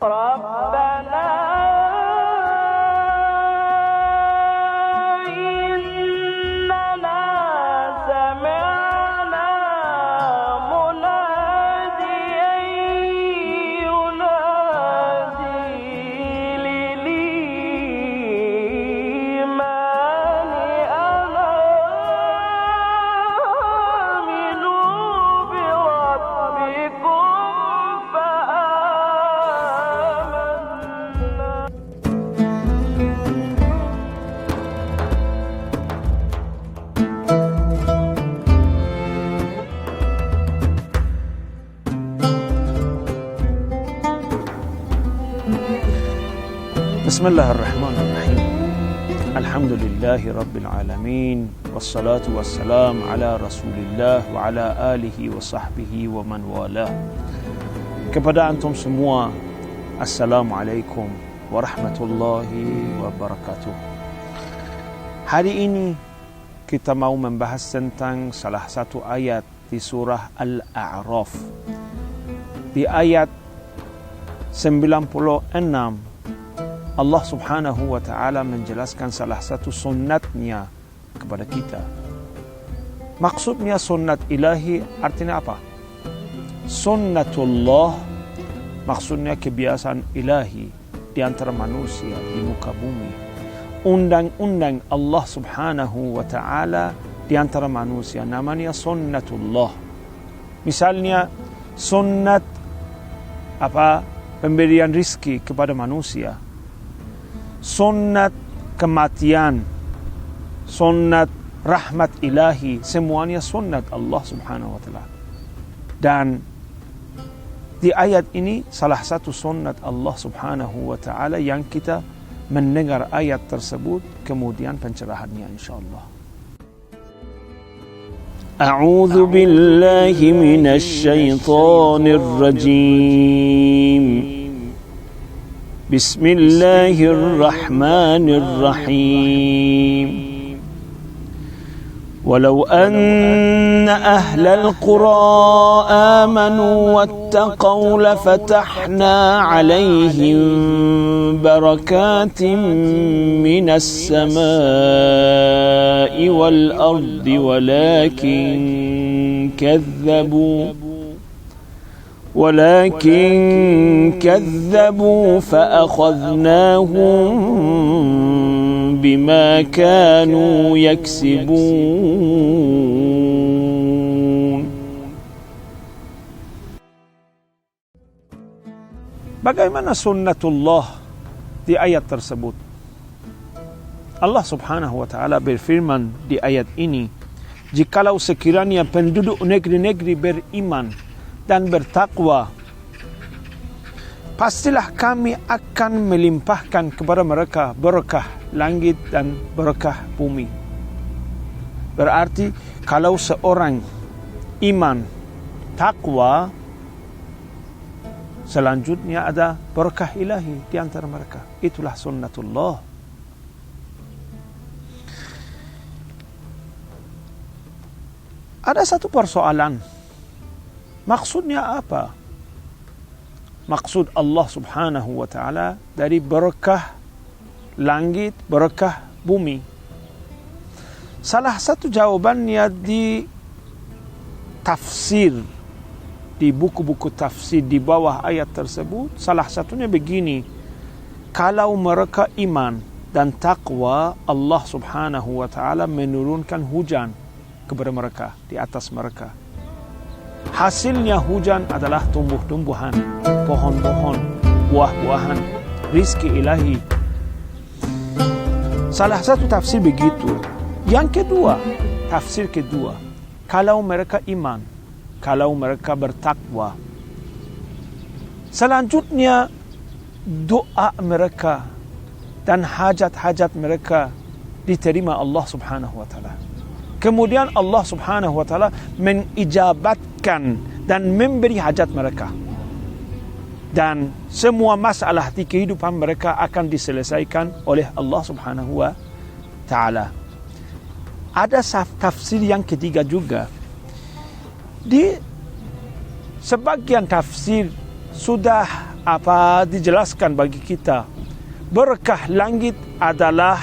ربنا إننا سمعنا مناديا ينادي للإيمان أن آمنوا بربكم بسم الله الرحمن الرحيم الحمد لله رب العالمين والصلاة والسلام على رسول الله وعلى آله وصحبه ومن والاه. Kepada antum semua, Assalamualaikum warahmatullahi wabarakatuh. Hari ini kita mau membahas tentang salah satu ayat di surah Al-A'raf. Di ayat 96 Allah subhanahu wa ta'ala menjelaskan salah satu sunnatnya kepada kita. Maksudnya sunnat ilahi artinya apa? Sunnatullah maksudnya kebiasaan ilahi di antara manusia di muka bumi. Undang-undang Allah subhanahu wa ta'ala di antara manusia namanya sunnatullah. Misalnya sunnat pemberian rizki kepada manusia, sunnat kematian, sunnat rahmat ilahi, semuanya sunnat Allah subhanahu wa ta'ala. Dan di ayat ini salah satu sunnat Allah subhanahu wa ta'ala yang kita mendengar ayat tersebut, kemudian pencerahannya insyaAllah. A'udzu billahi minasy syaithanir rajim. بسم الله الرحمن الرحيم ولو أن أهل القرى آمنوا واتقوا لفتحنا عليهم بركات من السماء والأرض ولكن كذبوا فأخذناهم بما كانوا يكسبون. Bagaimana sunnatullah di ayat tersebut? Allah subhanahu wa ta'ala berfirman di ayat ini, jikalau sekiranya penduduk negeri-negeri beriman dan bertakwa, pastilah kami akan melimpahkan kepada mereka berkah langit dan berkah bumi. Berarti kalau seorang iman, takwa, selanjutnya ada berkah ilahi di antara mereka. Itulah sunnatullah. Ada satu persoalan. Maksudnya apa? Maksud Allah subhanahu wa ta'ala dari berkah langit, berkah bumi. Salah satu jawabannya di tafsir, di buku-buku tafsir di bawah ayat tersebut, salah satunya begini: kalau mereka iman dan takwa, Allah subhanahu wa ta'ala menurunkan hujan kepada mereka, di atas mereka. Hasilnya hujan adalah tumbuh-tumbuhan, pohon-pohon, buah-buahan, rizki ilahi. Salah satu tafsir begitu. Yang kedua, tafsir kedua, kalau mereka iman, kalau mereka bertakwa, selanjutnya doa mereka dan hajat-hajat mereka diterima Allah subhanahu wa ta'ala. Kemudian Allah subhanahu wa ta'ala mengijabatkan dan memberi hajat mereka. Dan semua masalah di kehidupan mereka akan diselesaikan oleh Allah subhanahu wa ta'ala. Ada tafsir yang ketiga juga. Di sebagian tafsir sudah dijelaskan bagi kita, berkah langit adalah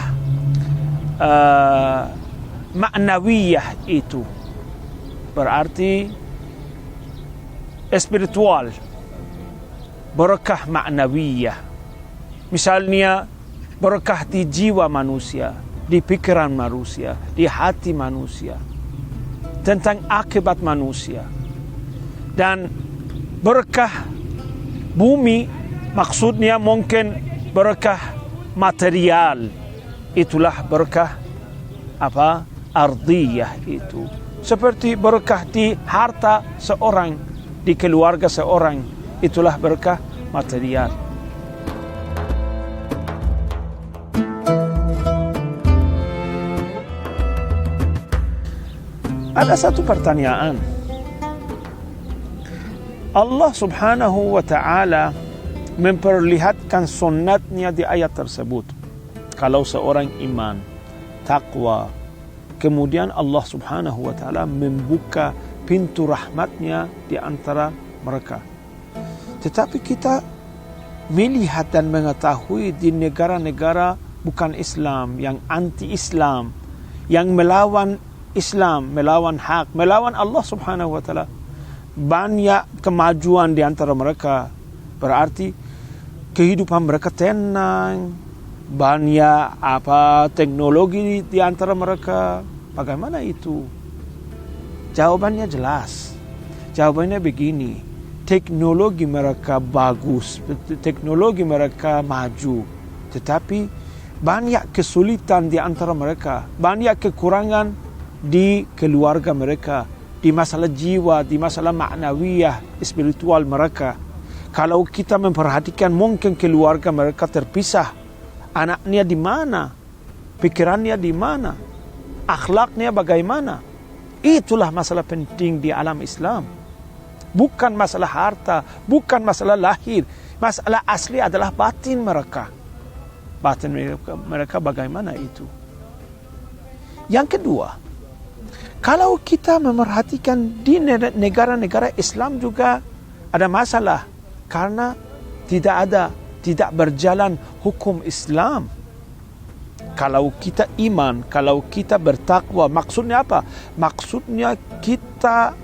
ma'nawiyah, itu berarti spiritual, berkah ma'nawiyah. Misalnya berkah di jiwa manusia, di pikiran manusia, di hati manusia, tentang akibat manusia. Dan berkah bumi maksudnya mungkin berkah material, itulah berkah ardiyah itu. Seperti berkah di harta seorang, di keluarga seorang, itulah berkah material. Ada satu pertanyaan. Allah subhanahu wa ta'ala memperlihatkan sunnatnya di ayat tersebut. Kalau seorang iman, takwa, kemudian Allah subhanahu wa ta'ala membuka pintu rahmatnya di antara mereka. Tetapi kita melihat dan mengetahui di negara-negara bukan Islam, yang anti-Islam, yang melawan Islam, melawan hak, melawan Allah subhanahu wa ta'ala, banyak kemajuan di antara mereka. Berarti kehidupan mereka tenang, banyak teknologi di antara mereka. Bagaimana itu? Jawabannya jelas. Jawabannya begini, teknologi mereka bagus, teknologi mereka maju, tetapi banyak kesulitan di antara mereka, banyak kekurangan di keluarga mereka, di masalah jiwa, di masalah ma'nawiyah, spiritual mereka. Kalau kita memperhatikan, mungkin keluarga mereka terpisah. Anaknya di mana? Pikirannya di mana? Akhlaknya bagaimana? Itulah masalah penting di alam Islam. Bukan masalah harta, bukan masalah lahir. Masalah asli adalah batin mereka. Batin mereka bagaimana itu? Yang kedua, kalau kita memerhatikan di negara-negara Islam juga ada masalah, karena tidak berjalan hukum Islam. Kalau kita iman, kalau kita bertakwa, maksudnya apa? Maksudnya kita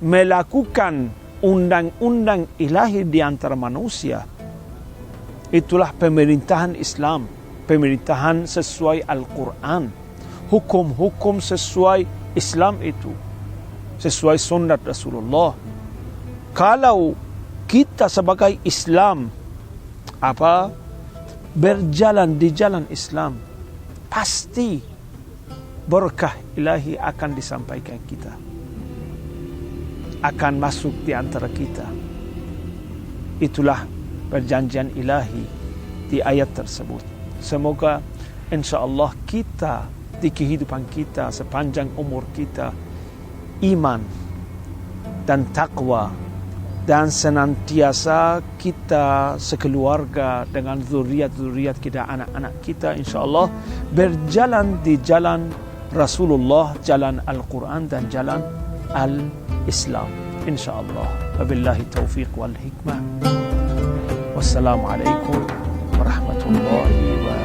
melakukan undang-undang ilahi di antara manusia. Itulah pemerintahan Islam, pemerintahan sesuai Al-Quran, hukum-hukum sesuai Islam itu, sesuai sunnah Rasulullah. Kalau kita sebagai Islam berjalan di jalan Islam, pasti berkah ilahi akan disampaikan kita, akan masuk di antara kita. Itulah perjanjian ilahi di ayat tersebut. Semoga insyaAllah kita di kehidupan kita sepanjang umur kita iman dan takwa, dan senantiasa kita sekeluarga dengan zuriat-zuriat kita, anak-anak kita insyaAllah berjalan di jalan Rasulullah, jalan Al-Quran dan jalan Al-Islam insyaAllah. Wabillahi taufiq wal hikmah. Wassalamualaikum warahmatullahi wabarakatuh.